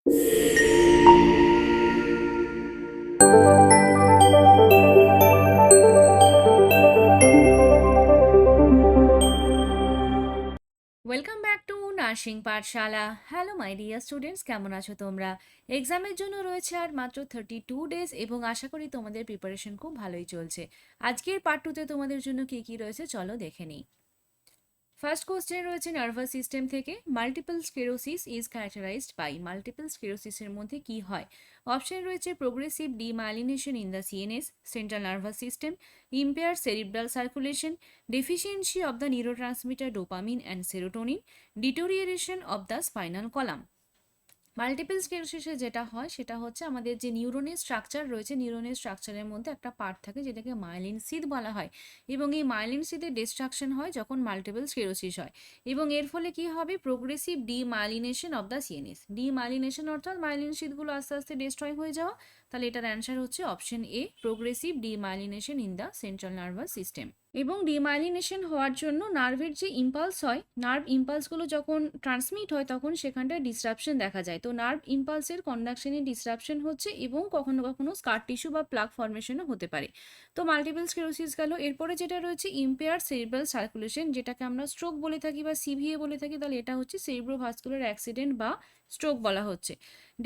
Welcome back to nursing Pathsala. Hello my dear students, কেমন আছো তোমরা? এক্সামের জন্য রয়েছে আর মাত্র 32 ডেজ এবং আশা করি তোমাদের প্রিপারেশন খুব ভালোই চলছে। আজকের পার্ট 2তে তোমাদের জন্য কি কি রয়েছে চলো দেখে নিই। ফার্স্ট কোশ্চেন রয়েছে নার্ভাস সিস্টেম থেকে, multiple sclerosis is characterised by. Multiple স্ক্লেরোসিসের মধ্যে কি হয়? অপশন রয়েছে progressive demyelination in the CNS central nervous system, impair cerebral circulation, deficiency of the neurotransmitter dopamine and serotonin, deterioration of the spinal column. Multiple স্ক্লেরোসিসে যেটা হয় সেটা হচ্ছে আমাদের যে নিউরনের স্ট্রাকচার রয়েছে, নিউরনের স্ট্রাকচারের মধ্যে একটা পার্ট থাকে যেটাকে মাইলিন সিদ বলা হয়, এবং এই মাইলিন সিদের ডিস্ট্রাকশন হয় যখন মাল্টিপল স্ক্লেরোসিস হয়, এবং এর ফলে কি হবে? Progressive demyelination of the CNS. Demyelination অর্থাৎ মাইলিন সিদগুলো আস্তে আস্তে ডিস্ট্রয় হয়ে যাওয়া। তাহলে এটার অ্যান্সার হচ্ছে option A, progressive demyelination in the central nervous system. এবং ডিমাইলিনেশন হওয়ার জন্য নার্ভের যে ইম্পালস হয়, নার্ভ ইম্পালসগুলো যখন ট্রান্সমিট হয় তখন সেখানটায় ডিসরাপশন দেখা যায়। তো নার্ভ ইম্পালসের কন্ডাকশনে ডিসরাপশন হচ্ছে এবং কখনো কখনো স্কার টিস্যু বা প্লাক ফর্মেশনও হতে পারে। তো মাল্টিপল স্ক্লেরোসিস গেল। এরপরে যেটা রয়েছে ইম্পেয়ার সেরিব্রাল সার্কুলেশন, যেটাকে আমরা স্ট্রোক বলে থাকি বা সিভিএ বলে থাকি, তাহলে এটা হচ্ছে সেরিব্রোভাস্কুলার অ্যাক্সিডেন্ট বা স্ট্রোক বলা হচ্ছে।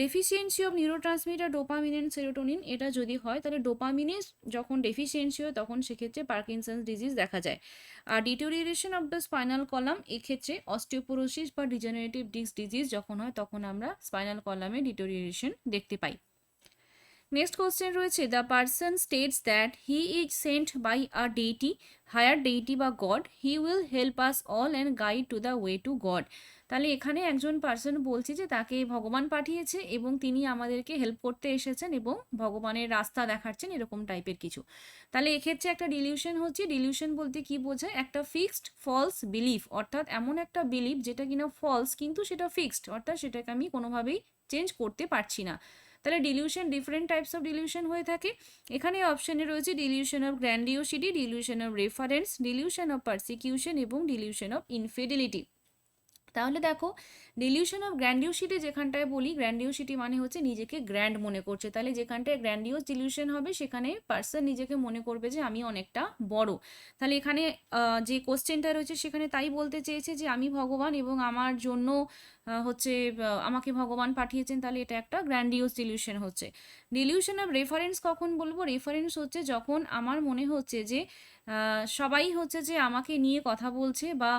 Deficiency of neurotransmitter dopamine and serotonin, এটা যদি হয় তাহলে ডোপামিনের যখন ডেফিসিয়েন্সি হয় তখন সেক্ষেত্রে পার্কিনসন্স ডিজিজ দেখা যায়। আর deterioration of the spinal column, এক্ষেত্রে অস্টিওপোরোসিস বা ডিজেনারেটিভ ডিস্ক ডিজিজ যখন হয় তখন আমরা স্পাইনাল কলামে ডিটোরিয়েশন দেখতে পাই। নেক্সট কোশ্চেন রয়েছে, the person states that he is sent by a deity, higher deity বা god, he will help us all and guide to the way to God. তাহলে এখানে একজন পার্সন বলছে যে তাকে ভগবান পাঠিয়েছে এবং তিনি আমাদেরকে হেল্প করতে এসেছেন এবং ভগবানের রাস্তা দেখাচ্ছেন, এরকম টাইপের কিছু। তাহলে এক্ষেত্রে একটা ডিলিউশন হচ্ছে। ডিলিউশন বলতে কি বোঝায়? একটা ফিক্সড ফলস বিলিফ, অর্থাৎ এমন একটা বিলিফ যেটা কিনা ফলস কিন্তু সেটা ফিক্সড, অর্থাৎ সেটাকে আমি কোনোভাবেই চেঞ্জ করতে পারছি না। তাহলে delusion different types of delusion হয়ে থাকে। এখানে অপশনে রয়েছে delusion of grandiosity, delusion of reference, delusion of persecution এবং ডিলিউশন অফ ইনফিডিলিটি। তাহলে দেখো, ডিলিউশন অফ গ্র্যান্ডিওসিটি যেখানটায় বলি, গ্র্যান্ডিওসিটি মানে হচ্ছে নিজেকে গ্র্যান্ড মনে করছে। তাহলে যেখানটায় গ্র্যান্ডিওস ডিলিউশন হবে সেখানে পার্সন নিজেকে মনে করবে যে আমি অনেকটা বড়। তাহলে এখানে যে কোশ্চেনটা রয়েছে সেখানে তাই বলতে চেয়েছে যে আমি ভগবান এবং আমার জন্য হচ্ছে আমাকে ভগবান পাঠিয়েছেন, তাহলে এটা একটা গ্র্যান্ডিওস ডিলিউশন হচ্ছে। ডিলিউশন অফ রেফারেন্স কখন বলবো? রেফারেন্স হচ্ছে যখন আমার মনে হচ্ছে যে সবাই হচ্ছে যে আমাকে নিয়ে কথা বলছে, বা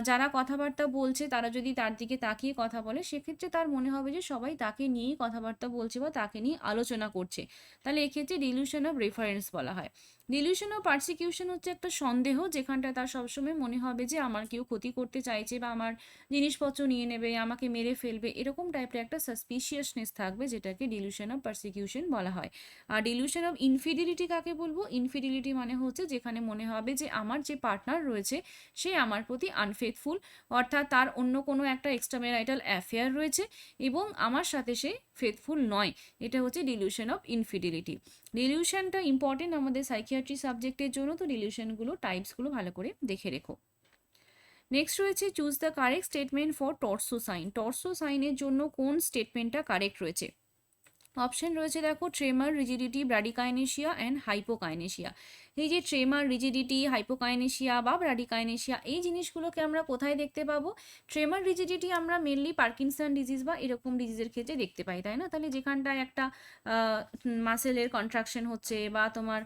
যারা কথাবার্তা বলছে তারা যদি তার দিকে তাকিয়ে কথা বলে সেক্ষেত্রে তার মনে হবে যে সবাই তাকে নিয়েই কথাবার্তা বলছে বা তাকে নিয়ে আলোচনা করছে। তাহলে এক্ষেত্রে ডিলিউশন অফ রেফারেন্স বলা হয়। ডিলিউশন অফ পারসিকিউশন হচ্ছে একটা সন্দেহ, যেখানটা তার সবসময় মনে হবে যে আমার কেউ ক্ষতি করতে চাইছে বা আমার জিনিসপত্র নিয়ে নেবে, আমাকে মেরে ফেলবে, এরকম টাইপের একটা সাসপিশিয়াসনেস থাকবে, যেটাকে ডিলিউশন অফ পারসিকিউশন বলা হয়। আর ডিলিউশন অফ ইনফিডিলিটি কাকে বলবো? ইনফিডিলিটি মানে হচ্ছে যেখানে মনে হবে যে আমার যে পার্টনার রয়েছে সে আমার প্রতি আনফেথফুল, অর্থাৎ তার অন্য কোনো একটা এক্সট্রাম্যারিটাল অ্যাফেয়ার রয়েছে এবং আমার সাথে সে ফেথফুল নয়। এটা হচ্ছে ডিলিউশন অফ ইনফিডিলিটি। ডিলিউশনটা ইম্পর্টেন্ট আমাদের সাইকিয়াট্রি সাবজেক্টের জন্য, তো ডিলিউশনগুলো টাইপসগুলো ভালো করে দেখে রেখো। নেক্সট রয়েছে, choose the correct statement for Trousseau sign. Trousseau সাইনের জন্য কোন স্টেটমেন্টটা কারেক্ট রয়েছে? অপশন রয়েছে দেখো, ট্রেমার, রিজিডিটি, ব্র্যাডিকাইনেশিয়া অ্যান্ড হাইপোকাইনেশিয়া। এই যে ট্রেমার, রিজিডিটি, হাইপোকাইনেশিয়া বা ব্র্যাডিকাইনেশিয়া, এই জিনিসগুলোকে আমরা কোথায় দেখতে পাবো? ট্রেমার, রিজিডিটি আমরা মেনলি পার্কিনসন ডিজিজ বা এরকম ডিজিজের ক্ষেত্রে দেখতে পাই, তাই না? তাহলে যেখানটায় একটা মাসেলের কন্ট্রাকশন হচ্ছে বা তোমার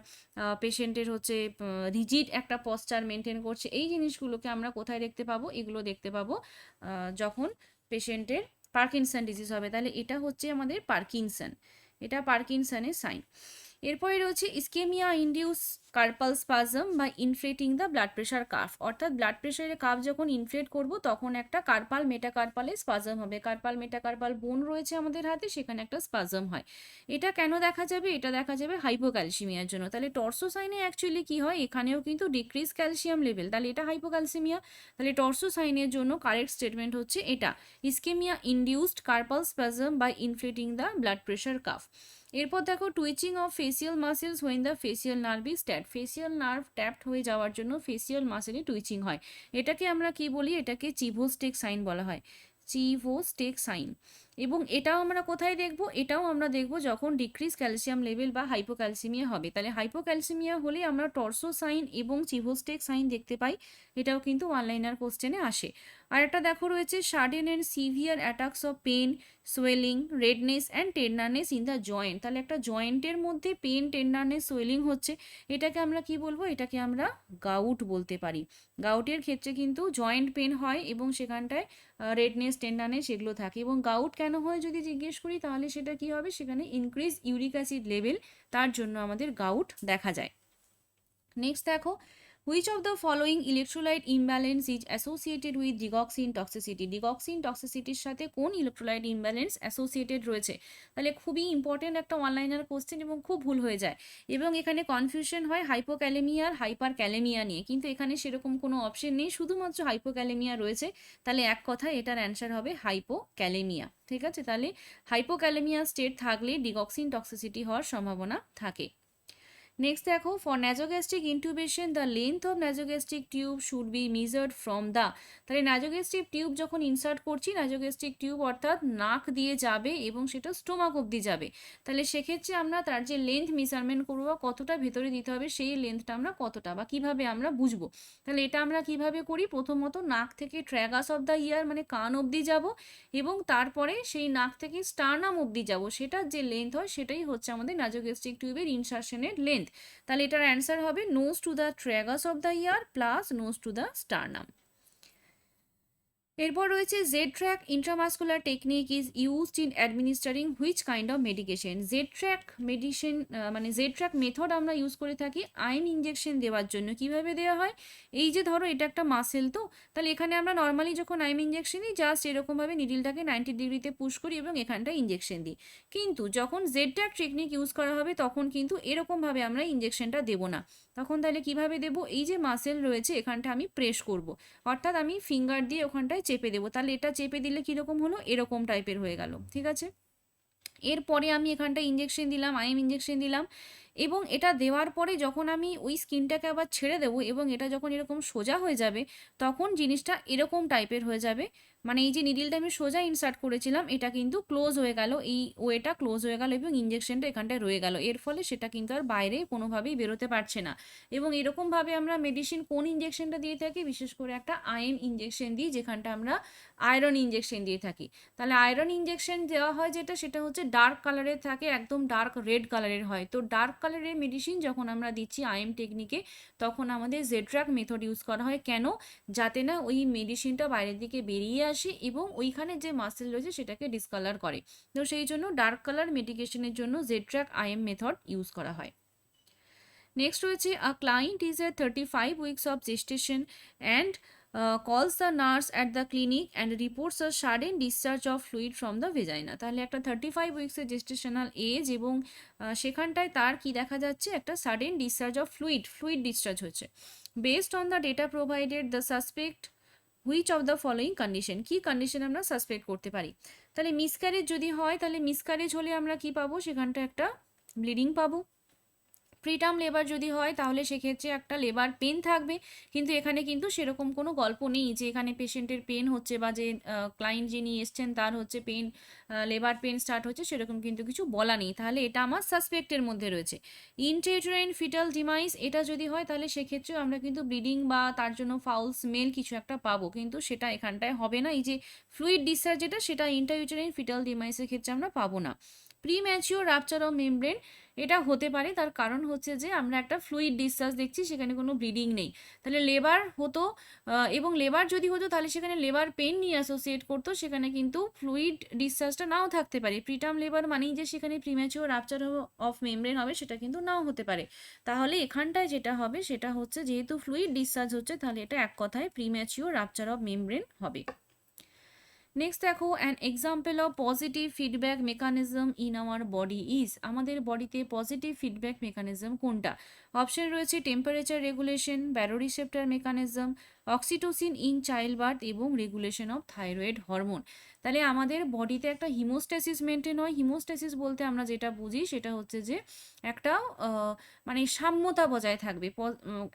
পেশেন্টের হচ্ছে রিজিড একটা পশ্চার মেনটেন করছে, এই জিনিসগুলোকে আমরা কোথায় দেখতে পাবো? এগুলো দেখতে পাবো যখন পেশেন্টের পার্কিনসন ডিজিজ হবে। তাহলে এটা হচ্ছে আমাদের পার্কিনসন, এটা পার্কিনসনের সাইন। এরপরে রয়েছে ইস্কেমিয়া ইনডিউস কার্পাল স্পাজম বা ইনফ্লেটিং দ্য ব্লাড প্রেশার কার্ভ, অর্থাৎ ব্লাড প্রেশারের কার্ভ যখন ইনফ্লেট করব তখন একটা কার্পাল মেটাকার্পালে স্পাজম হবে। কার্পাল মেটাকার্পাল বোন রয়েছে আমাদের হাতে, সেখানে একটা স্পাজম হয়। এটা কেন দেখা যাবে? এটা দেখা যাবে হাইপোক্যালসিমিয়ার জন্য। তাহলে টর্সো সাইনে অ্যাকচুয়ালি কি হয়? এখানেও কিন্তু ডিক্রিজ ক্যালসিয়াম লেভেল, তাহলে এটা হাইপোক্যালসিমিয়া। তাহলে টর্সো সাইনের জন্য কারেক্ট স্টেটমেন্ট হচ্ছে এটা, ischaemia induced carpal spasm by inflating the blood pressure curve. এরপর দেখো, twitching of facial muscles when the facial nerve is tapped. Facial nerve tapped হয়ে যাওয়ার জন্য ফেসিয়াল মাসেলে টুইচিং হয়। এটাকে আমরা কি বলি? এটাকে চিভোস্টেক সাইন বলা হয়, চিভোস্টেক সাইন। এবং এটাও আমরা কোথায় দেখব? এটাও আমরা দেখব যখন ডিক্রিজ ক্যালসিয়াম লেভেল বা হাইপোক্যালসিমিয়া হবে। তাহলে হাইপোক্যালসিমিয়া হলে আমরা টর্সো সাইন এবং চিভোস্টেক সাইন দেখতে পাই। এটাও কিন্তু ওয়ান লাইনার কোশ্চেনে আসে। আর একটা দেখো রয়েছে sudden and severe attacks of pain, swelling, redness and tenderness in the joint. তাহলে একটা জয়েন্টের মধ্যে পেন, টেন্ডারনেস, সোয়েলিং হচ্ছে, এটাকে আমরা কি বলবো? এটাকে আমরা গাউট বলতে পারি। গাউটের ক্ষেত্রে কিন্তু জয়েন্ট পেন হয় এবং সেখানটায় রেডনেস, টেন্ডারনেস এগুলো থাকে। এবং গাউট কেন হয় যদি জিজ্ঞেস করি, তাহলে সেটা কি হবে? সেখানে ইনক্রিজ ইউরিক অ্যাসিড লেভেল, তার জন্য আমাদের গাউট দেখা যায়। নেক্সট দেখো, which of the following electrolyte imbalance is associated with digoxin toxicity? Digoxin টক্সিসিটির সাথে কোন ইলেকট্রোলাইট ইমব্যালেন্স অ্যাসোসিয়েটেড রয়েছে? তাহলে খুবই ইম্পর্টেন্ট একটা অনলাইনার কোশ্চেন এবং খুব ভুল হয়ে যায়। এবং এখানে কনফিউশন হয় হাইপোক্যালেমিয়া আর হাইপার ক্যালেমিয়া নিয়ে, কিন্তু এখানে সেরকম কোনো অপশন নেই, শুধুমাত্র হাইপোক্যালেমিয়া রয়েছে। তাহলে এক কথায় এটার অ্যান্সার হবে হাইপোক্যালেমিয়া। ঠিক আছে, তাহলে হাইপোক্যালেমিয়া স্টেট থাকলে ডিগক্সিন টক্সিসিটি হওয়ার সম্ভাবনা থাকে। নেক্সট দেখো, for nasogastric intubation the length of nasogastric tube should be measured from the. তাহলে ন্যাজোগ্যাস্ট্রিক টিউব যখন ইনসার্ট করছি, ন্যাজোগ্যাস্ট্রিক টিউব অর্থাৎ নাক দিয়ে যাবে এবং সেটা স্টোমাক অবধি যাবে। তাহলে সেক্ষেত্রে আমরা তার যে লেন্থ মেজারমেন্ট করবো, কতটা ভেতরে দিতে হবে, সেই লেন্থটা আমরা কতটা বা কিভাবে আমরা বুঝবো? তাহলে এটা আমরা কিভাবে করি? প্রথমত নাক থেকে ট্র্যাগাস অফ দ্য ইয়ার মানে কান অবধি যাব, এবং তারপরে সেই নাক থেকে স্টার্নাম অবধি যাব, সেটার যে লেন্থ হয় সেটাই হচ্ছে আমাদের ন্যাজোগ্যাস্ট্রিক টিউবের ইনসার্শনের লেন্থ। তাহলে এটার অ্যান্সার হবে nose to the tragus of the ear plus nose to the sternum. এরপর রয়েছে Z track intramuscular technique is used in administering which kind of medication? Z track medicine মানে জেড ট্র্যাক মেথড আমরা use করে থাকি আইন injection দেওয়ার জন্য। কিভাবে দেওয়া হয়? এই যে ধরো এটা একটা মাসেল, তো তাহলে এখানে আমরা নর্মালি যখন আইম ইঞ্জেকশন দিই, জাস্ট এরকমভাবে নিডিলটাকে 90 ডিগ্রিতে পুশ করি এবং এখানটা ইঞ্জেকশন দিই। কিন্তু যখন জেড ট্র্যাক টেকনিক ইউজ করা হবে তখন কিন্তু এরকমভাবে আমরা ইঞ্জেকশনটা দেবো না। তখন তাহলে কিভাবে দেবো? এই যে মাসেল রয়েছে এখানটা আমি প্রেস করব, অর্থাৎ আমি ফিঙ্গার দিয়ে ওখানটায় চেপে দেবো। তাহলে এটা চেপে দিলে কীরকম হলো? এরকম টাইপের হয়ে গেল। ঠিক আছে, এরপরে আমি এখানটা ইঞ্জেকশন দিলাম, আইএম ইঞ্জেকশন দিলাম, এবং এটা দেওয়ার পরে যখন আমি ওই স্কিনটাকে আবার ছেড়ে দেবো এবং এটা যখন এরকম সোজা হয়ে যাবে, তখন জিনিসটা এরকম টাইপের হয়ে যাবে। মানে এই যে নিডিলটা আমি সোজা ইনসার্ট করেছিলাম, এটা কিন্তু ক্লোজ হয়ে গেল, এই ওয়েটা ক্লোজ হয়ে গেল এবং ইঞ্জেকশনটা এখানটায় রয়ে গেল। এর ফলে সেটা কিন্তু আর বাইরে কোনোভাবেই বেরোতে পারছে না। এবং এরকমভাবে আমরা মেডিসিন কোন ইঞ্জেকশনটা দিয়ে থাকি? বিশেষ করে একটা আয়রন ইঞ্জেকশন দিই, যেখানটা আমরা আয়রন ইঞ্জেকশন দিয়ে থাকি। তাহলে আয়রন ইঞ্জেকশন দেওয়া হয় যেটা, সেটা হচ্ছে ডার্ক কালারের থাকে, একদম ডার্ক রেড কালারের হয়। তো ডার্ক কালারের মেডিসিন যখন আমরা দিচ্ছি আইএম টেকনিকে, তখন আমাদের জেড্রাক মেথড ইউজ করা হয়। কেন? যাতে না ওই মেডিসিনটা বাইরের দিকে বেরিয়ে আসে এবং ওইখানে যে মাসেল রয়েছে সেটাকে ডিসকালার করে। তো সেই জন্য ডার্ক কালার মেডিকেশনের জন্য জেড্রাক আইএম মেথড ইউজ করা হয়। নেক্সট রয়েছে, a client is a 35 weeks of gestation and calls the nurse at the clinic and reports a sudden discharge of fluid from the vagina। তাহলে একটা 35 উইকসের জেস্টেশনাল এজ এবং সেখানটায় তার কি দেখা যাচ্ছে? একটা sudden discharge of fluid discharge হচ্ছে। Based on the data provided the suspect which of the following condition? কি কন্ডিশন আমরা সাসপেক্ট করতে পারি? তাহলে মিসক্যারেজ যদি হয়, তাহলে মিসক্যারেজ হলে আমরা কি পাবো? সেখানটা একটা ব্লিডিং পাবো। প্রিটার্ম লেবার যদি হয় তাহলে সেক্ষেত্রে একটা লেবার পেন থাকবে, কিন্তু এখানে কিন্তু সেরকম কোনো গল্প নেই যে এখানে পেশেন্টের পেন হচ্ছে বা যে ক্লায়েন্ট যিনি এসছেন তার হচ্ছে পেন, লেবার পেন স্টার্ট হচ্ছে, সেরকম কিন্তু কিছু বলা নেই। তাহলে এটা আমার সাসপেক্টের মধ্যে রয়েছে। ইনট্রাউটেরাইন ফিটাল ডিমাইস এটা যদি হয়, তাহলে সেক্ষেত্রেও আমরা কিন্তু ব্লিডিং বা তার জন্য ফাউল স্মেল কিছু একটা পাবো, কিন্তু সেটা এখানটায় হবে না। এই যে ফ্লুইড ডিসচার্জ যেটা, সেটা ইনট্রাউটেরাইন ফিটাল ডিমাইসের ক্ষেত্রে আমরা পাবো না। প্রিম্যাচিওর রাপচার অফ মেমব্রেন এটা হতে পারে, তার কারণ হচ্ছে যে আমরা একটা ফ্লুইড ডিসচার্জ দেখছি, সেখানে কোনো ব্লিডিং নেই। তাহলে লেবার হতো, এবং লেবার যদি হতো তাহলে সেখানে লেবার পেন নিয়ে অ্যাসোসিয়েট করতো, সেখানে কিন্তু ফ্লুইড ডিসচার্জটা নাও থাকতে পারে। প্রিটার্ম লেবার মানেই যে সেখানে প্রিম্যাচিওর রাপচার অফ মেমব্রেন হবে, সেটা কিন্তু নাও হতে পারে। তাহলে এখানটায় যেটা হবে সেটা হচ্ছে, যেহেতু ফ্লুইড ডিসচার্জ হচ্ছে, তাহলে এটা এক কথায় প্রিম্যাচিওর রাপচার অফ মেমব্রেন হবে। নেক্সট দেখো, an example of positive feedback mechanism in our body is. আমাদের বডিতে পজিটিভ ফিডব্যাক মেকানিজম কোনটা? অপশন রয়েছে temperature regulation, baroreceptor mechanism, oxytocin in child birth এবং রেগুলেশন অফ থাইরয়েড হরমোন। তাহলে আমাদের বডিতে একটা হিমোস্ট্যাসিস মেনটেন হয়। হিমোস্ট্যাসিস বলতে আমরা যেটা বুঝি সেটা হচ্ছে যে একটা মানে সাম্যতা বজায় থাকবে,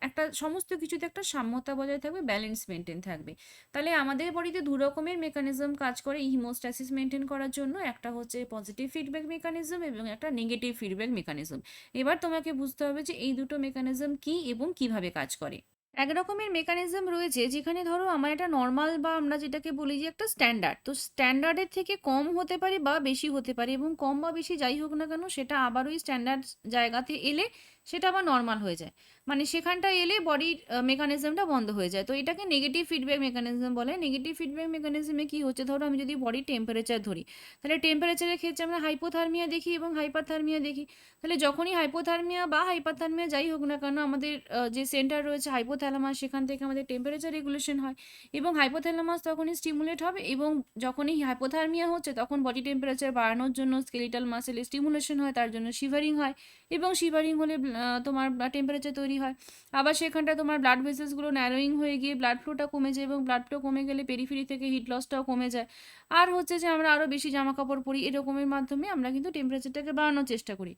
একটা সমস্ত কিছুতে একটা সাম্যতা বজায় থাকবে, ব্যালেন্স মেনটেন থাকবে। তাহলে আমাদের বডিতে দু রকমের মেকানিজম কাজ করে এই হিমোস্ট্যাসিস মেনটেন করার জন্য, একটা হচ্ছে পজিটিভ ফিডব্যাক মেকানিজম এবং একটা নেগেটিভ ফিডব্যাক মেকানিজম। এবার তোমাকে বুঝতে হবে যে এই দুটো মেকানিজম কি এবং কিভাবে কাজ করে। এক রকমের মেকানিজম রয়েছে যেখানে ধরো আমার একটা নর্মাল বা আমরা যেটাকে বলি যে একটা স্ট্যান্ডার্ড, তো স্ট্যান্ডার্ডের থেকে কম হতে পারে বা বেশি হতে পারে, এবং কম বা বেশি যাই হোক না কেন সেটা আবার ওই স্ট্যান্ডার্ড জায়গাতে এলে সেটা আবার নর্মাল হয়ে যায়, মানে সেখানটা এলে বডির মেকানিজমটা বন্ধ হয়ে যায়। তো এটাকে নেগেটিভ ফিডব্যাক মেকানিজম বলে। নেগেটিভ ফিডব্যাক মেকানিজমে কি হচ্ছে, ধরো আমি যদি বডির টেম্পারেচার ধরি, তাহলে টেম্পারেচারের ক্ষেত্রে আমরা হাইপোথার্মিয়া দেখি এবং হাইপারথার্মিয়া দেখি। তাহলে যখনই হাইপোথার্মিয়া বা হাইপারথার্মিয়া যাই হোক না কেন, আমাদের যে সেন্টার রয়েছে হাইপোথ্যালামাস, সেখান থেকে আমাদের টেম্পারেচার রেগুলেশন হয় এবং হাইপোথ্যালামাস তখনই স্টিমুলেট হবে, এবং যখনই হাইপোথার্মিয়া হচ্ছে তখন বডি টেম্পারেচার বাড়ানোর জন্য স্কেলিটাল মাসেল স্টিমুলেশন হয়, তার জন্য শিভারিং হয়, এবং শিভারিং হলে তোমার টেম্পারেচার তৈরি হয়। আবার সেখানটা তোমার ব্লাড ভেসেলসগুলো ন্যারোয়িং হয়ে গিয়ে ব্লাড ফ্লোটা কমে যায়, এবং ব্লাড ফ্লো কমে গেলে পেরিফেরি থেকে হিট লসটাও কমে যায়। আর হচ্ছে যে আমরা আরও বেশি জামা কাপড় পরি, এরকমের মাধ্যমে আমরা কিন্তু টেম্পারেচারটাকে বাড়ানোর চেষ্টা করি।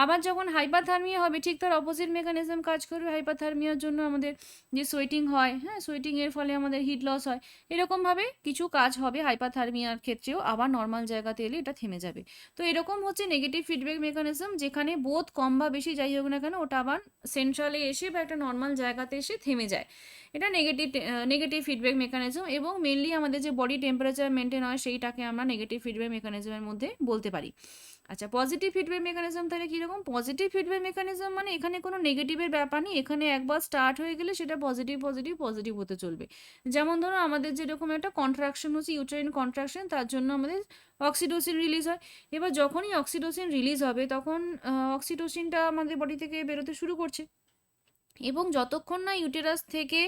আবার যখন হাইপারথার্মিয়া হবে ঠিক তার অপোজিট মেকানিজম কাজ করবে। হাইপারথার্মিয়ার জন্য আমাদের যে সোয়েটিং হয়, হ্যাঁ, সোয়েটিংয়ের ফলে আমাদের হিট লস হয়, এরকমভাবে কিছু কাজ হবে হাইপারথার্মিয়ার ক্ষেত্রেও, আবার নর্মাল জায়গাতে এলে এটা থেমে যাবে। তো এরকম হচ্ছে নেগেটিভ ফিডব্যাক মেকানিজম, যেখানে বোধ কম বা বেশি যাই হোক না কেন ওটা আবার সেন্ট্রালে এসে বা একটা নর্মাল জায়গাতে এসে থেমে যায়। এটা নেগেটিভ ফিডব্যাক মেকানিজম, এবং মেনলি আমাদের যে বডি টেম্পারেচার মেনটেন হয় সেইটাকে আমরা নেগেটিভ ফিডব্যাক মেকানিজমের মধ্যে বলতে পারি। আচ্ছা, পজিটিভ ফিডব্যাক মেকানিজম তাহলে কীরকম? পজিটিভ ফিডব্যাক মেকানিজম মানে এখানে কোনো নেগেটিভের ব্যাপার নেই, এখানে একবার স্টার্ট হয়ে গেলে সেটা পজিটিভ পজিটিভ পজিটিভ হতে চলবে। যেমন ধরো আমাদের যেরকম একটা কন্ট্রাকশন হচ্ছে, ইউটেরাইন কন্ট্রাকশন, তার জন্য আমাদের অক্সিটোসিন রিলিজ হয়। এবার যখনই অক্সিটোসিন রিলিজ হবে তখন অক্সিটোসিনটা আমাদের বডি থেকে বেরোতে শুরু করছে, এবং যতক্ষণ না ইউটেরাস থেকে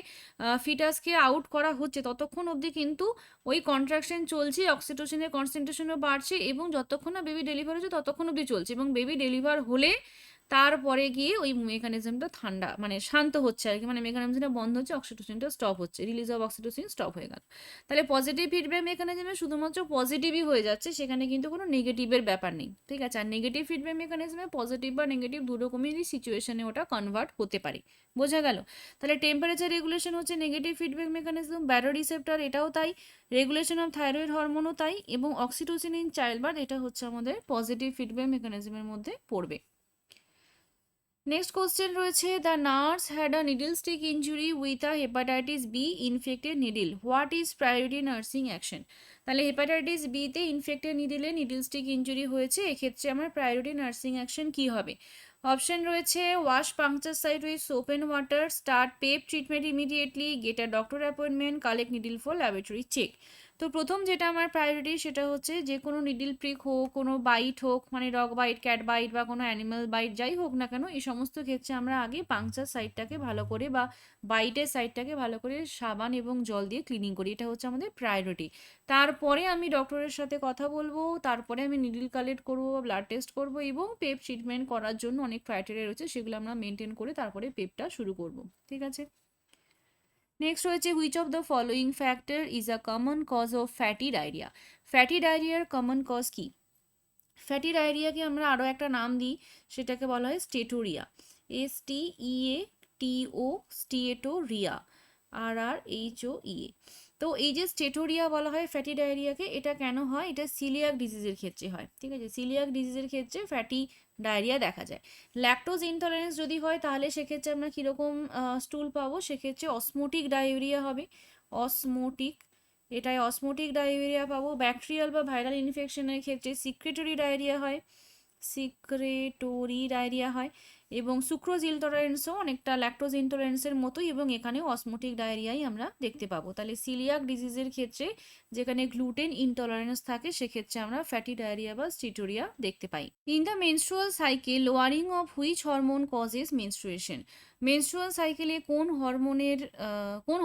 ফিটাসকে আউট করা হচ্ছে ততক্ষণ অবধি কিন্তু ওই কন্ট্রাকশন চলছে, অক্সিটোসিনের কনসেন্ট্রেশনও বাড়ছে, এবং যতক্ষণ না বেবি ডেলিভার হচ্ছে ততক্ষণ অবধি চলছে, এবং বেবি ডেলিভার হলে তারপরে গিয়ে ওই মেকানিজমটা ঠান্ডা মানে শান্ত হচ্ছে আর কি, মানে মেকানিজমটা বন্ধ হচ্ছে, অক্সিটোসিনটা স্টপ হচ্ছে, রিলিজ অফ অক্সিটোসিন স্টপ হয়ে গেল। তাহলে পজিটিভ ফিডব্যাক মেকানিজমে শুধুমাত্র পজিটিভই হয়ে যাচ্ছে, সেখানে কিন্তু কোনো নেগেটিভের ব্যাপার নেই, ঠিক আছে। আর নেগেটিভ ফিডব্যাক মেকানিজমে পজিটিভ বা নেগেটিভ দু রকমেরই সিচুয়েশনে ওটা কনভার্ট হতে পারে। বোঝা গেল? তাহলে টেম্পারেচার রেগুলেশন হচ্ছে নেগেটিভ ফিডব্যাক মেকানিজম, ব্যারোরিসেপ্টর এটাও তাই, রেগুলেশন অফ থাইরয়েড হরমোনও তাই, এবং অক্সিটোসিন ইন চাইল্ড বার্থ এটা হচ্ছে আমাদের পজিটিভ ফিডব্যাক মেকানিজমের মধ্যে পড়বে। নেক্সট কোশ্চেন রয়েছে, the nurse had a needle stick injury with a hepatitis B infected needle, what is priority nursing action? তাহলে হেপাটাইটিস বিতে ইনফেক্টেড নিডলে নিডল স্টিক ইঞ্জুরি হয়েছে, এক্ষেত্রে আমার প্রায়োরিটি নার্সিং অ্যাকশন কী হবে? অপশন রয়েছে wash puncture site with soap and water, start PEP treatment immediately, get a doctor appointment, collect needle for laboratory check. তো প্রথম যেটা আমার প্রায়োরিটি সেটা হচ্ছে যে কোনো নিডল প্রিক হোক, কোনো বাইট হোক, মানে ডগ বাইট, ক্যাট বাইট বা কোনো অ্যানিমাল বাইট যাই হোক না কেন, এই সমস্ত ক্ষেত্রে আমরা আগে পাংচার সাইডটাকে ভালো করে বা বাইটের সাইডটাকে ভালো করে সাবান এবং জল দিয়ে ক্লিনিং করি, এটা হচ্ছে আমাদের প্রায়োরিটি। তারপরে আমি ডক্টরের সাথে কথা বলবো, তারপরে আমি নিডল কালেক্ট করবো, ব্লাড টেস্ট করবো, এবং পেপ ট্রিটমেন্ট করার জন্য অনেক ক্রাইটেরিয়া রয়েছে, সেগুলো আমরা মেনটেন করে তারপরে পেপটা শুরু করব, ঠিক আছে। নেক্সট রয়েছে, which of the following factor is a common cause of fatty diarrhoea? Fatty ডায়রিয়ার কমন কজ কি? ফ্যাটি ডায়রিয়াকে আমরা আরও একটা নাম দিই, সেটাকে বলা হয় স্টেটোরিয়া, STEATO, স্টিয়েটোরিয়া, RRHOEA। তো এই যে স্টেটোরিয়া বলা হয় ফ্যাটি ডায়রিয়াকে, এটা কেন হয়? এটা সিলিয়াক ডিজিজের ক্ষেত্রে হয়, ঠিক আছে। সিলিয়াক ডিজিজের ক্ষেত্রে ফ্যাটি ডায়রিয়া দেখা যায়। ল্যাকটোজ ইনটলারেন্স যদি হয় তাহলে সেক্ষেত্রে আমরা কীরকম স্টুল পাবো? সেক্ষেত্রে অসমোটিক ডায়রিয়া হবে, অসমোটিক, এটাই অসমোটিক ডায়রিয়া পাবো। ব্যাকটেরিয়াল বা ভাইরাল ইনফেকশনের ক্ষেত্রে সিক্রেটরি ডায়রিয়া হয়, সিক্রেটরি ডায়রিয়া হয়, এবং সুক্রোজ ইনটলারেন্সও অনেকটা ল্যাকটোজ ইনটলারেন্সের মতোই, এবং এখানেও অসমোটিক ডায়রিয়াই আমরা দেখতে পাবো। তাহলে সিলিয়াক ডিজিজের ক্ষেত্রে যেখানে গ্লুটেন ইনটলারেন্স থাকে সেক্ষেত্রে আমরা ফ্যাটি ডায়রিয়া বা স্টিটোরিয়া দেখতে পাই। In the menstrual cycle lowering of which hormone causes menstruation? Menstrual সাইকেলে কোন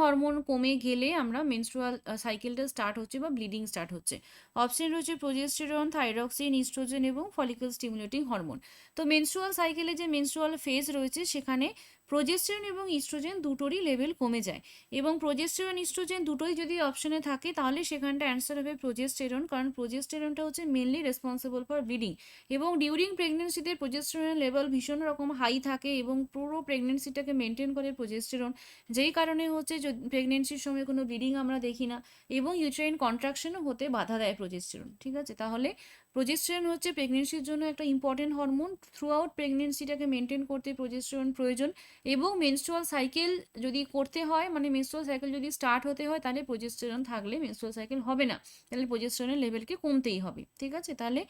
হরমোন কমে গেলে আমরা মেনস্ট্রুয়াল সাইকেলটা স্টার্ট হচ্ছে বা ব্লিডিং স্টার্ট হচ্ছে? অপশন রয়েছে প্রোজেস্টেরন, থাইরক্সিন, ইস্ট্রোজেন এবং ফলিকল স্টিমুলেটিং হরমোন। তো মেনস্ট্রুয়াল সাইকেলে যে মেনস্ট্রুয়াল ফেজ রয়েছে সেখানে প্রোজেস্টেরন এবং ইস্ট্রোজেন দুটোরই লেভেল কমে যায়, এবং প্রোজেস্টেরন ইস্ট্রোজেন দুটোই যদি অপশনে থাকে তাহলে সেখানটা অ্যান্সার হবে প্রোজেস্টেরন, কারণ প্রোজেস্টেরনটা হচ্ছে মেনলি রেসপন্সিবল ফর ব্লিডিং, এবং ডিউরিং প্রেগনেন্সিতে প্রোজেস্টেরনের লেভেল ভীষণ রকম হাই থাকে এবং পুরো প্রেগনেন্সিটাকে মেনটেন করে প্রোজেস্টেরন, যেই কারণে হচ্ছে প্রেগনেন্সির সময় কোনো ব্লিডিং আমরা দেখি না, এবং ইউট্রাইন কন্ট্রাকশনও হতে বাধা দেয় প্রোজেস্টেরন। ঠিক আছে, তাহলে প্রোজেস্টেরন হচ্ছে প্রেগনেন্সির জন্য একটা ইম্পর্টেন্ট হরমোন। থ্রু আউট প্রেগনেন্সিটাকে মেনটেন করতে প্রোজেস্টেরন প্রয়োজন, এবং মেনস্ট্রুয়াল সাইকেল যদি করতে হয়, মানে মেনস্ট্রুয়াল সাইকেল যদি স্টার্ট হতে হয়, তাহলে প্রোজেস্টেরন থাকলে মেনস্ট্রুয়াল সাইকেল হবে না, তাহলে প্রোজেস্টেরনের লেভেলকে কমতেই হবে। ঠিক আছে, তাহলে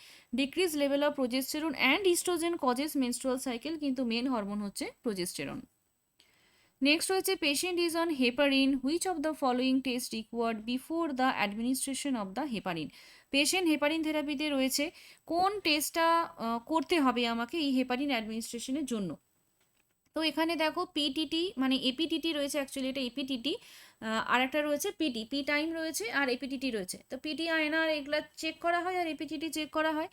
decrease level of progesterone and oestrogen causes menstrual cycle, কিন্তু মেন হরমোন হচ্ছে প্রোজেস্টেরন। নেক্সট হচ্ছে patient is on heparin, which of the following test required before the administration of the heparin. Patient heparin থেরাপিতে রয়েছে, কোন টেস্টটা করতে হবে আমাকে এই হেপারিন অ্যাডমিনিস্ট্রেশনের জন্য। তো এখানে দেখো পিটিটি মানে এপিটিটি রয়েছে, অ্যাকচুয়ালি এটা এপিটিটি, আর একটা রয়েছে পিটি, পি টাইম রয়েছে আর এপিটিটি রয়েছে। তো পিটি আয়নার এগুলা চেক করা হয় আর এপিটিটি চেক করা হয়।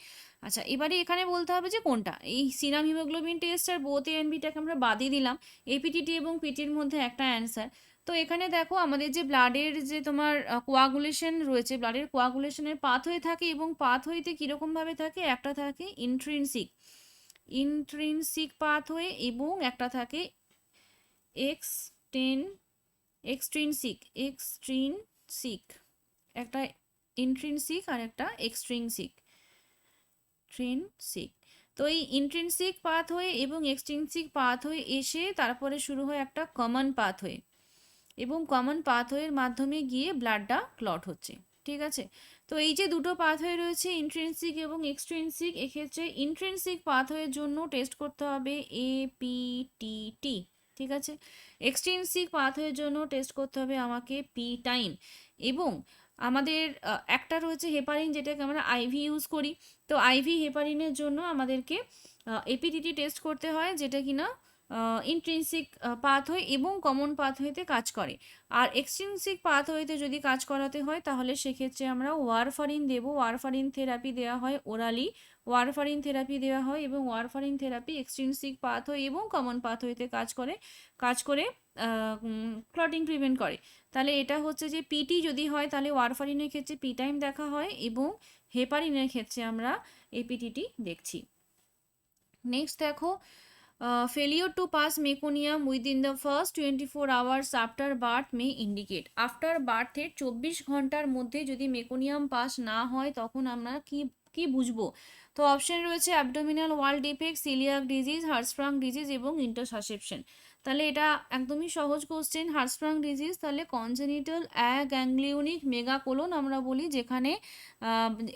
আচ্ছা, এবারে এখানে বলতে হবে যে কোনটা, এই সিরাম হিমোগ্লোবিন টেস্ট আর বোথ এ এন্ড বিটাকে আমরা বাদই দিলাম, এপিটিটি এবং পিটির মধ্যে একটা অ্যান্সার। তো এখানে দেখো আমাদের যে ব্লাডের যে তোমার কোয়াগুলেশন রয়েছে, ব্লাডের কোয়াগুলেশনের পাথওয়ে থাকে, এবং পাথওয়েতে কীরকমভাবে থাকে, একটা থাকে ইন্ট্রিনসিক পাথওয়ে এবং একটা থাকে এক্সটেন এক্সট্রিনসিক, একটা ইন্ট্রিনসিক আর একটা ট্রিনসিক। তো এই ইন্ট্রিনসিক পাথওয়ে এবং এক্সট্রিনসিক পাথওয়ে এসে তারপরে শুরু হয় একটা কমন পাথওয়ে, এবং কমন পাথওয়ের মাধ্যমে গিয়ে ব্লাডটা ক্লট হচ্ছে। ঠিক আছে, তো এই যে দুটো পাথওয়ে রয়েছে ইন্ট্রিনসিক এবং এক্সট্রিনসিক, এক্ষেত্রে ইন্ট্রিনসিক পাথওয়ের জন্য টেস্ট করতে হবে এপিটিটি। ঠিক আছে, এক্সট্রিনসিক পাথওয়ের জন্য টেস্ট করতে হবে আমাকে পি টাইম, এবং আমাদের একটা রয়েছে হেপারিন, যেটাকে আমরা আইভি ইউজ করি। তো আইভি হেপারিনের জন্য আমাদেরকে এপিটিটি টেস্ট করতে হয়, যেটা কিনা ইন্ট্রিনসিক পাথওয়ে এবং কমন পাথওয়েতে কাজ করে। আর এক্সট্রিনসিক পাথওয়েতে যদি কাজ করাতে হয় তাহলে সেক্ষেত্রে আমরা ওয়ারফারিন দেব, ওয়ারফারিন থেরাপি দেওয়া হয় ওরালি, ওয়ারফারিন থেরাপি দেওয়া হয়, এবং ওয়ারফারিন থেরাপি এক্সট্রিনসিক পাথওয়ে এবং কমন পাথওয়েতে কাজ করে ক্লটিং প্রিভেন্ট করে। তাহলে এটা হচ্ছে যে পিটি যদি হয় তাহলে ওয়ারফারিনের ক্ষেত্রে পি টাইম দেখা হয়, এবং হেপারিনের ক্ষেত্রে আমরা এপিটিটি দেখছি। নেক্সট দেখো, failure to pass meconium within the first 24 hours after birth may indicate, after বার্থের 24 ঘন্টার মধ্যে যদি মেকোনিয়াম পাস না হয় তখন আমরা কি কি বুঝবো। তো অপশন রয়েছে abdominal wall defect, coeliac disease, Hirschsprung disease এবং ইন্টারসাসেপশন। তাহলে এটা একদমই সহজ কোশ্চেন। হার্টস্প্রাং ডিজিজ তাহলে কনজেনিটাল অ্যাগ্যাংলিওনিক মেগাকোলন আমরা বলি, যেখানে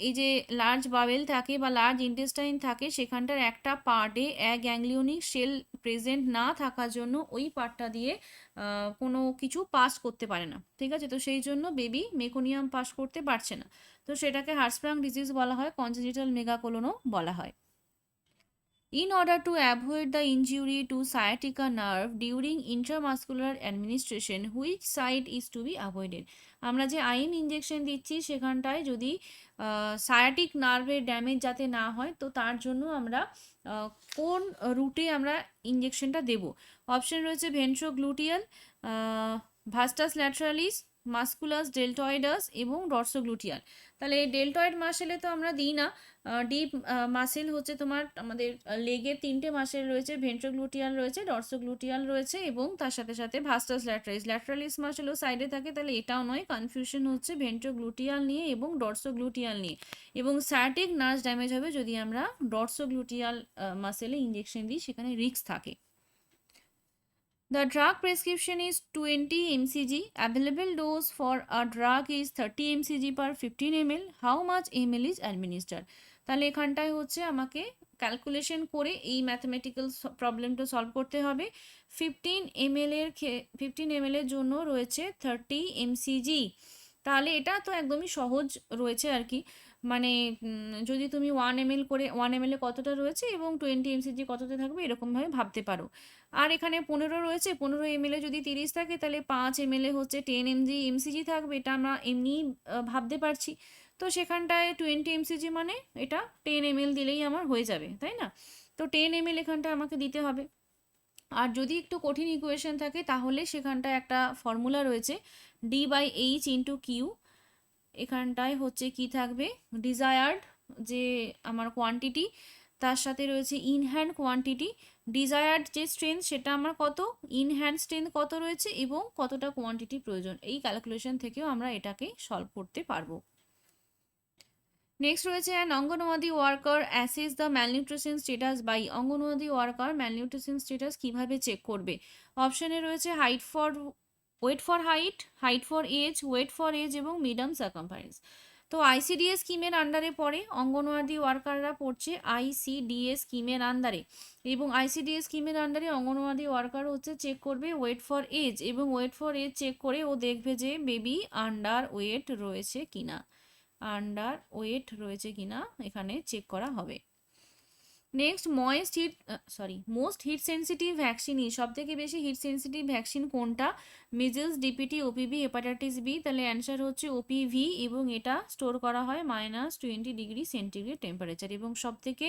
এই যে লার্জ বাবেল থাকে বা লার্জ ইন্টেস্টাইন থাকে, সেখানটার একটা পার্টে অ্যাগ্যাংলিওনিক সেল প্রেজেন্ট না থাকার জন্য ওই পার্টটা দিয়ে কোনো কিছু পাস করতে পারে না। ঠিক আছে, তো সেই জন্য বেবি মেকোনিয়াম পাস করতে পারছে না, তো সেটাকে হার্টস্প্রাং ডিজিজ বলা হয়, কনজেনিটাল মেগাকোলনও বলা হয়। In order to avoid the injury to sciatica nerve during intramuscular administration, which site is to be avoided? আমরা যে আইন ইনজেকশন দিচ্ছি সেখানটায় যদি সায়াটিক নার্ভের ড্যামেজ যাতে না হয়, তো তার জন্য আমরা কোন রুটে আমরা ইনজেকশনটা দেব। অপশন রয়েছে ভেন্ট্রোগ্লুটিয়াল, ভাস্টাস ল্যাটারালিস, মাস্কুলাস ডেল্টয়েডাস এবং ডর্সোগ্লুটিয়াল। তাহলে ডেল্টয়েড মাসেলে তো আমরা দিই না, ডিপ মাসেল হচ্ছে তোমার আমাদের লেগের 3টে মাসেল রয়েছে, ভেন্ট্রোগ্লুটিয়াল রয়েছে, ডর্সোগ্লুটিয়াল রয়েছে, এবং তার সাথে সাথে ভাস্টাস ল্যাটারালিস, ল্যাটারালিস মাসেলও সাইডে থাকে, তাহলে এটাও নয়, কনফিউশন হচ্ছে ভেন্ট্রোগ্লুটিয়াল নিয়ে এবং ডর্সোগ্লুটিয়াল নিয়ে, এবং সায়াটিক নার্ভ ড্যামেজ হবে যদি আমরা ডর্সোগ্লুটিয়াল মাসেলে ইঞ্জেকশন দিই, সেখানে রিস্ক থাকে। The drug prescription is 20 mcg. Available dose for a drug is 30 mcg per 15 ml. How much ml is administered? তাহলে এখানটায় হচ্ছে আমাকে ক্যালকুলেশন করে এই ম্যাথমেটিক্যাল প্রবলেমটা সলভ করতে হবে। 15 ml এর জন্য রয়েছে 30 mcg, তাহলে এটা তো একদমই সহজ রয়েছে আর কি, মানে যদি তুমি 1 ml করে 1 ml এ কতটা রয়েছে এবং 20 mcg কতটা থাকবে এরকমভাবে ভাবতে পারো। আর এখানে 15 রয়েছে, 15 ml যদি 30 থাকে তাহলে 5 ml হচ্ছে 10 mcg থাকবে, এটা আমরা এমনি ভাবতে পারছি। তো সেখানটায় 20 mcg মানে এটা 10 ml দিলেই আমার হয়ে যাবে, তাই না? তো 10 ml এখানটা আমাকে দিতে হবে। আর যদি একটু কঠিন ইকুয়েশন থাকে তাহলে সেখানটায় একটা ফর্মুলা রয়েছে, D/H/Q। এখানটায় হচ্ছে কি থাকবে, ডিজায়ার্ড যে আমার কোয়ান্টিটি, তার সাথে রয়েছে ইন হ্যান্ড কোয়ান্টিটি। ডিজায়ার্ড যে স্ট্রেংথ সেটা আমার কত, ইন হ্যান্ড স্ট্রেংথ কত রয়েছে এবং কতটা কোয়ান্টিটি প্রয়োজন, এই ক্যালকুলেশন থেকেও আমরা এটাকে সলভ করতে পারবো। নেক্সট রয়েছে an anganwadi worker assess the malnutrition status by. Anganwadi worker malnutrition status কিভাবে চেক করবে? অপশানে রয়েছে weight for height, height for age, weight for age এবং মিডিয়াম সার্কামফারেন্স। তো আইসিডিএস স্কিমের আন্ডারে পড়ে, অঙ্গনওয়াদি ওয়ার্কাররা পড়ছে আইসিডিএস স্কিমের আন্ডারে, এবং আইসিডিএস স্কিমের আন্ডারে অঙ্গনওয়াদি ওয়ার্কার হচ্ছে চেক করবে ওয়েট ফর এজ, এবং ওয়েট ফর এজ চেক করে ও দেখবে যে বেবি আন্ডার ওয়েট রয়েছে কিনা, আন্ডার ওয়েট রয়েছে কিনা এখানে চেক করা হবে। Next most heat sensitive vaccine, সব থেকে বেশি হিট সেন্সিটিভ ভ্যাকসিন কোনটা? Measles, DPT, OPV, hepatitis B. তাহলে অ্যান্সার হচ্ছে ওপিভি, এবং এটা স্টোর করা হয় -20°C টেম্পারেচার, এবং সব থেকে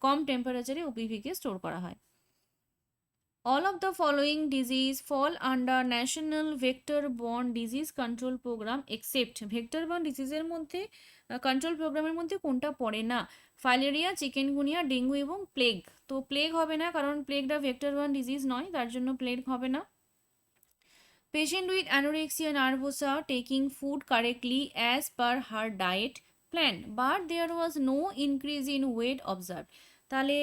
কম টেম্পারেচারে ওপিভিকে স্টোর করা হয়। All of the following disease fall under National Vector-Borne Disease Control Program except vector-borne ডিজিজের মধ্যে কন্ট্রোল প্রোগ্রামের মধ্যে কোনটা পড়ে না? ফাইলেরিয়া, চিকেনগুনিয়া, ডেঙ্গু এবং প্লেগ। তো প্লেগ হবে না, কারণ প্লেগটা ভেক্টর-বর্ন ডিজিজ নয়, তার জন্য প্লেগ হবে না। Patient with anorexia nervosa taking food correctly as per her diet plan, but there was no increase in weight observed. তাহলে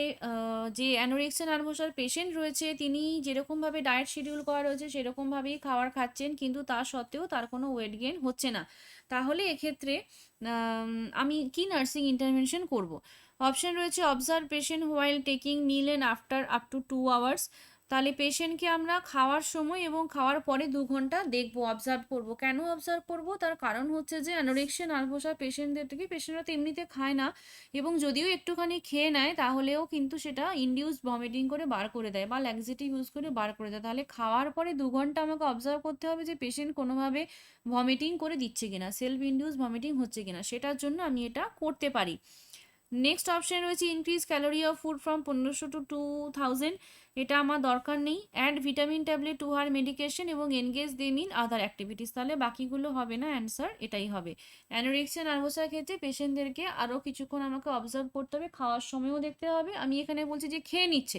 যে অ্যানোরেক্সিয়া নার্ভোসার পেশেন্ট রয়েছে তিনি যেরকমভাবে ডায়েট শিডিউল করা রয়েছে সেরকমভাবেই খাবার খাচ্ছেন, কিন্তু তা সত্ত্বেও তার কোনো ওয়েট গেইন হচ্ছে না। তাহলে এক্ষেত্রে আমি কি নার্সিং ইন্টারভেনশন করব? অপশন রয়েছে observe patient while taking meal and after up to 2 hours. তাহলে পেশেন্টকে আমরা খাওয়ার সময় এবং খাওয়ার পরে 2 ঘন্টা দেখবো, অবজার্ভ করব। কেন অবজার্ভ করব? তার কারণ হচ্ছে যে অ্যানোরেক্সিয়া নার্ভোসা পেশেন্টদের থেকে, পেশেন্টরা তো এমনিতে খায় না, এবং যদিও একটুখানি খেয়ে নেয় তাহলেও কিন্তু সেটা ইনডিউস ভমিটিং করে বার করে দেয় বা ল্যাক্সেটিভ ইউজ করে বার করে দেয়। তাহলে খাওয়ার পরে 2 ঘন্টা আমাকে অবজার্ভ করতে হবে যে পেশেন্ট কোনোভাবে ভমিটিং করে দিচ্ছে কিনা, সেলফ ইনডিউস ভমিটিং হচ্ছে কিনা, সেটার জন্য আমি এটা করতে পারি। নেক্সট অপশন রয়েছে increase calorie of food from 1500 to 2000। এটা আমার দরকার নেই। Add vitamin tablet to her medication এবং engage them in other activities. তাহলে বাকিগুলো হবে না, অ্যান্সার এটাই হবে। অ্যানোরেক্সিয়া নার্ভোসার ক্ষেত্রে পেশেন্টদেরকে আরও কিছুক্ষণ আমাকে অবজার্ভ করতে হবে, খাওয়ার সময়ও দেখতে হবে। আমি এখানে বলছি যে খেয়ে নিচ্ছে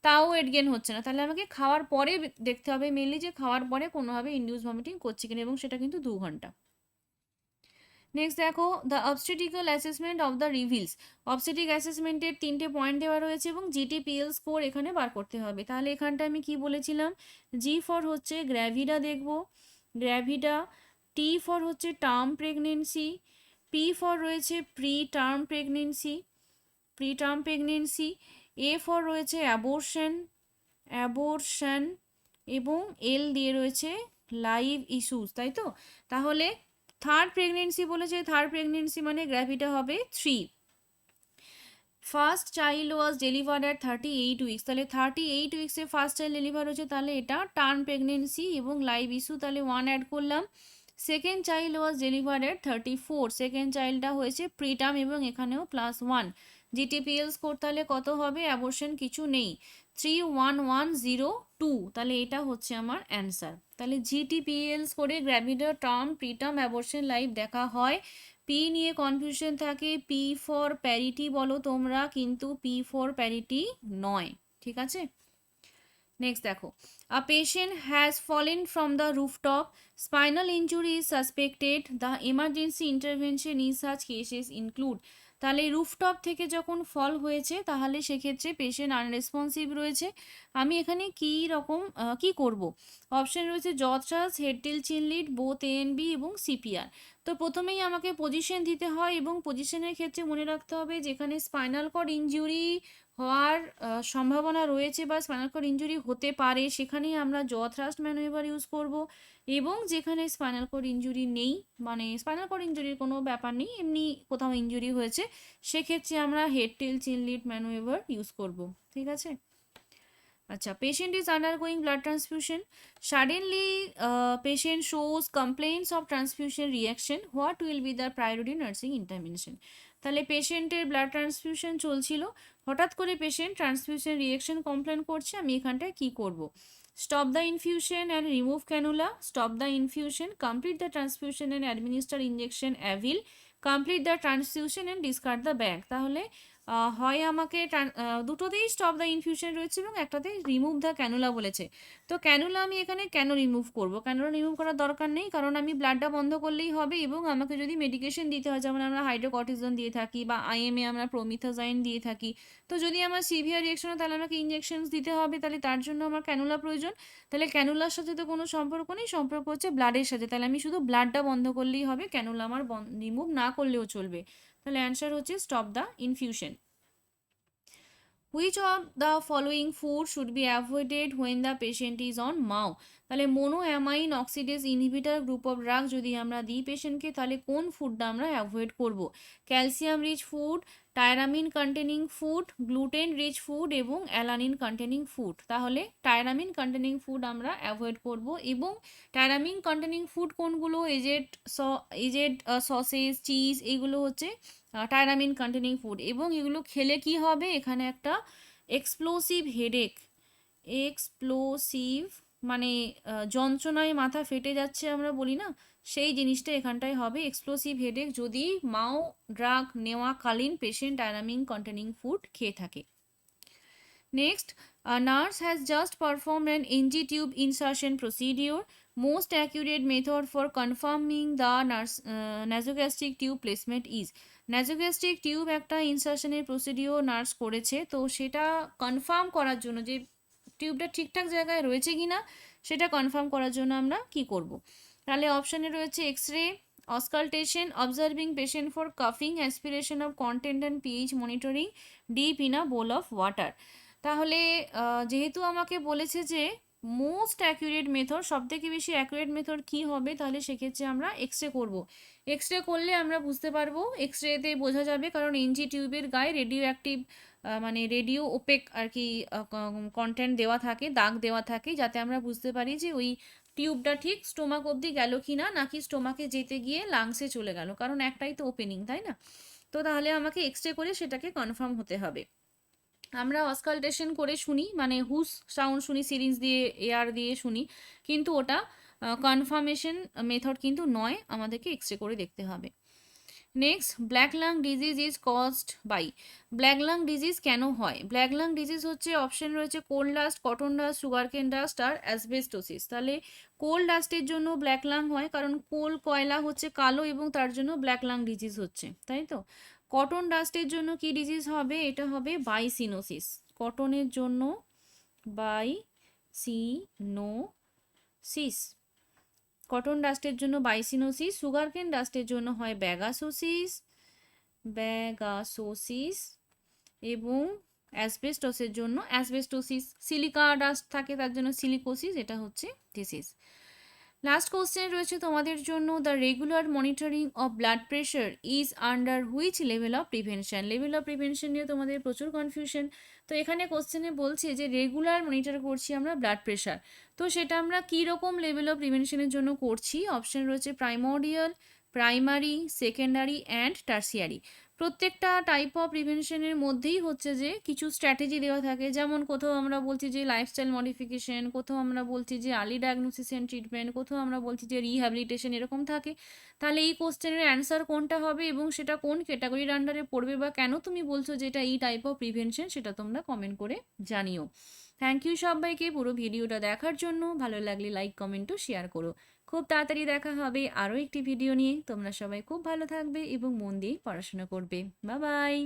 তাও ওয়েট গেন হচ্ছে না, তাহলে আমাকে খাওয়ার পরে দেখতে হবে মেনলি যে খাওয়ার পরে কোনোভাবে ইনডিউস ভমিটিং করছে কিনা, এবং সেটা কিন্তু 2 ঘন্টা। নেক্সট দেখো, the obstetrical assessment of the reveals. Obstetric অ্যাসেসমেন্টের 3টে পয়েন্ট দেওয়া রয়েছে এবং জিটিপিএল স্কোর এখানে বার করতে হবে। তাহলে এখানটা আমি কি বলেছিলাম, জি ফর হচ্ছে গ্র্যাভিডা দেখব, গ্র্যাভিডা। টি ফর হচ্ছে টার্ম প্রেগনেন্সি, পি ফর রয়েছে pre term pregnancy, pre term pregnancy. A for রয়েছে অ্যাবর্শন, অ্যাবর্শন, এবং এল দিয়ে রয়েছে লাইভ ইস্যুস, তাই তো? তাহলে থার্ড প্রেগনেন্সি বলেছে, থার্ড প্রেগনেন্সি মানে গ্র্যাভিটা হবে 3। First child was delivered at 38 weeks. তাহলে 38 উইক্সে ফার্স্ট চাইল্ড ডেলিভার হচ্ছে, তাহলে এটা টার্ম প্রেগনেন্সি এবং লাইভ ইস্যু, তাহলে 1 অ্যাড করলাম। Second child was delivered at 34, second চাইল্ডটা হয়েছে প্রিটার্ম এবং এখানেও +1। জিটিপিএল স্কোর তাহলে কত হবে? অ্যাবর্শন কিছু নেই, 31102। তাহলে এটা হচ্ছে আমার অ্যান্সার। তাহলে জিটিপিএল স্কোরে গ্র্যাভিডা, টার্ম, প্রিটার্ম, অ্যাবর্শন, লাইভ দেখা হয়। পি নিয়ে কনফিউশন থাকে, পি ফর প্যারিটি বলো তোমরা, কিন্তু পি ফর প্যারিটি নয়, ঠিক আছে? নেক্সট দেখো, a patient has fallen from the rooftop, spinal injury is suspected, the emergency intervention in such cases include. তাহলে রুফটপ থেকে যখন ফল হয়েছে তাহলে সেক্ষেত্রে পেশেন্ট আনরেসপন্সিভ রয়েছে, আমি এখানে কি রকম কি করব? অপশন রয়েছে জট্রাস, হেডটিল চিনলিড, বোথ এএনবি এবং সিপিআর। তো প্রথমেই আমাকে পজিশন দিতে হয়, এবং পজিশনের ক্ষেত্রে মনে রাখতে হবে যেখানে স্পাইনাল কর্ড ইনজুরি হওয়ার সম্ভাবনা রয়েছে বা স্পাইনাল কর্ড ইনজুরি হতে পারে সেখানেই আমরা জ থ্রাস্ট ম্যানুভার ইউজ করব, এবং যেখানে স্পাইনাল কর্ড ইনজুরি নেই, মানে স্পাইনাল কর্ড ইনজুরির কোনো ব্যাপার নেই, এমনি কোথাও ইনজুরি হয়েছে, সেক্ষেত্রে আমরা হেড টেল চিনলিড ম্যানুভার ইউজ করব, ঠিক আছে? আচ্ছা, patient is undergoing blood transfusion, suddenly patient shows complaints of transfusion reaction, what will be the priority nursing intervention. তাহলে পেশেন্টের ব্লাড ট্রান্সফিউশন চলছিল, হঠাৎ করে পেশেন্ট ট্রান্সফিউশন রিয়েকশন কমপ্লেন করছে, আমি এখানটায় কি করব? Stop the infusion and remove cannula, stop the infusion, complete the transfusion and administer injection অ্যাভিল, complete the transfusion and discard the bag. তাহলে হয় আমাকে দুটোতেই স্টপ দ্য ইনফিউশন রয়েছে এবং একটাতে রিমুভ দ্য ক্যানুলা বলেছে। তো ক্যানুলা আমি এখানে কেন রিমুভ করব? ক্যানুলা রিমুভ করার দরকার নেই, কারণ আমি ব্লাডটা বন্ধ করলেই হবে এবং আমাকে যদি মেডিকেশন দিতে হয়, যেমন আমরা হাইড্রোকর্টিসন দিয়ে থাকি বা আইএমএ আমরা প্রোমিথাজাইন দিয়ে থাকি, তো যদি আমার সিভিয়ার রিয়েকশন হয় তাহলে আমাকে ইনজেকশনস দিতে হবে, তাহলে তার জন্য আমার ক্যানুলা প্রয়োজন। তাহলে ক্যানুলার সাথে তো কোনো সম্পর্ক নেই, সম্পর্ক হচ্ছে ব্লাডের সাথে, তাহলে আমি শুধু ব্লাডটা বন্ধ করলেই হবে, ক্যানুলা আমার রিমুভ না করলেও চলবে। তাহলে অ্যান্সার হচ্ছে stop the infusion. Which of the following food should be avoided when the patient is on MAO? তাহলে monoamine oxidase inhibitor group of drug যদি আমরা দিই পেশেন্টকে, তাহলে কোন ফুডটা আমরা অ্যাভয়েড করব? Calcium rich food, tyramine containing food, gluten rich food এবং অ্যালানিন কন্টেনিং ফুড। তাহলে টায়রামিন কন্টেনিং ফুড আমরা অ্যাভয়েড করব। এবং টায়রামিন কন্টেনিং ফুড কোনগুলো? এজেড সসেজ, চিজ, এইগুলো হচ্ছে টায়রামিন কন্টেনিং ফুড। এবং এগুলো খেলে কি হবে? এখানে একটা এক্সপ্লোসিভ হেডেক, এক্সপ্লোসিভ মানে যন্ত্রণায় মাথা ফেটে যাচ্ছে আমরা বলি না, সেই জিনিসটা এখানটায় হবে এক্সপ্লোসিভ হেডেক যদি মাও ড্রাগ নেওয়াকালীন পেশেন্ট টায়রামিন কন্টেনিং ফুড খেয়ে থাকে। Next, a nurse has just performed an NG tube insertion procedure. Most accurate method for confirming the nasogastric tube placement is. nasogastric tube একটা ইনসার্শনের প্রসিডিওর নার্স করেছে, তো সেটা confirm করার জন্য যে টিউবটা ঠিকঠাক জায়গায় রয়েছে কিনা সেটা কনফার্ম করার জন্য আমরা কি করব? তাহলে অপশানে রয়েছে X-ray, auscultation, observing patient for কাফিং, aspiration of content and pH monitoring, dip in a bowl of water. তাহলে যেহেতু আমাকে বলেছে যে মোস্ট অ্যাকুরেট মেথড, সবথেকে বেশি অ্যাকুরেট মেথড কী হবে, তাহলে সেক্ষেত্রে আমরা এক্স-রে করব। এক্স-রে করলে আমরা বুঝতে পারবো, এক্স-রেতে বোঝা যাবে, কারণ এনজি টিউবের গায়ে রেডিও অ্যাক্টিভ মানে রেডিও ওপেক আর কি কন্টেন্ট দেওয়া থাকে, দাগ দেওয়া থাকে, যাতে আমরা বুঝতে পারি যে ওই টিউবটা ঠিক স্টোমাক অবধি গেল কি না, নাকি স্টোমাকে যেতে গিয়ে লাংসে চলে গেল, কারণ একটাই তো ওপেনিং, তাই না? তো তাহলে আমাকে এক্স-রে করে সেটাকে কনফার্ম হতে হবে। আমরা অসকালটেশন করে শুনি, মানে হুস সাউন্ড শুনি, সিরিঞ্জ দিয়ে এয়ার দিয়ে শুনি, কিন্তু ওটা কনফার্মেশন মেথড কিন্তু নয়, আমাদেরকে এক্সরে করে দেখতে হবে। Next, black lung disease is caused by. Black lung disease কেন হয়? ব্ল্যাক লাং ডিজিজ হচ্ছে অপশন রয়েছে coal dust, cotton dust, sugarcane dust আর অ্যাসবেস্টোসিস। তাহলে কোল ডাস্টের জন্য ব্ল্যাক লাং হয়, কারণ কোল কয়লা হচ্ছে কালো এবং তার জন্য ব্ল্যাক লাং ডিজিজ হচ্ছে, তাই তো। কটন ডাস্টের জন্য কি ডিজিজ হবে? এটা হবে বাইসিনোসিস। কটনের জন্য বাইসিনোসিস, কটন ডাস্টের জন্য বাইসিনোসিস। সুগারকেন ডাস্টের জন্য হয় ব্যাগাসোসিস, ব্যাগাসোসিস। এবং অ্যাসবেস্টসের জন্য অ্যাসবেস্টোসিস। সিলিকা ডাস্ট থাকে তার জন্য সিলিকোসিস, এটা হচ্ছে ডিজিজ। লাস্ট কোশ্চেন রয়েছে তোমাদের জন্য, the regular monitoring of blood pressure is under which level of prevention? Level of prevention নিয়ে তোমাদের প্রচুর কনফিউশন। তো এখানে কোশ্চেনে বলছে যে রেগুলার মনিটর করছি আমরা ব্লাড প্রেশার, তো সেটা আমরা কী রকম লেভেল অফ প্রিভেনশনের জন্য করছি? অপশন রয়েছে primordial, primary, secondary and tertiary. প্রত্যেকটা টাইপ অফ প্রিভেনশনের মধ্যেই হচ্ছে যে কিছু স্ট্র্যাটেজি দেওয়া থাকে, যেমন কোথাও আমরা বলছি যে লাইফস্টাইল মডিফিকেশন, কোথাও আমরা বলছি যে আর্লি ডায়াগনোসিস অ্যান্ড ট্রিটমেন্ট, কোথাও আমরা বলছি যে রিহ্যাবিলিটেশন, এরকম থাকে। তাহলে এই কোশ্চেনের অ্যান্সার কোনটা হবে এবং সেটা কোন ক্যাটাগরির আন্ডারে পড়বে, বা কেন তুমি বলছো যে এটা এই টাইপ অফ প্রিভেনশন, সেটা তোমরা কমেন্ট করে জানিও। থ্যাংক ইউ সবাইকে পুরো ভিডিওটা দেখার জন্য। ভালো লাগলে লাইক, কমেন্ট ও শেয়ার করো। খুব তাড়াতাড়ি দেখা হবে আরও একটি ভিডিও নিয়ে। তোমরা সবাই খুব ভালো থাকবে এবং মন দিয়ে পড়াশোনা করবে। Bye bye.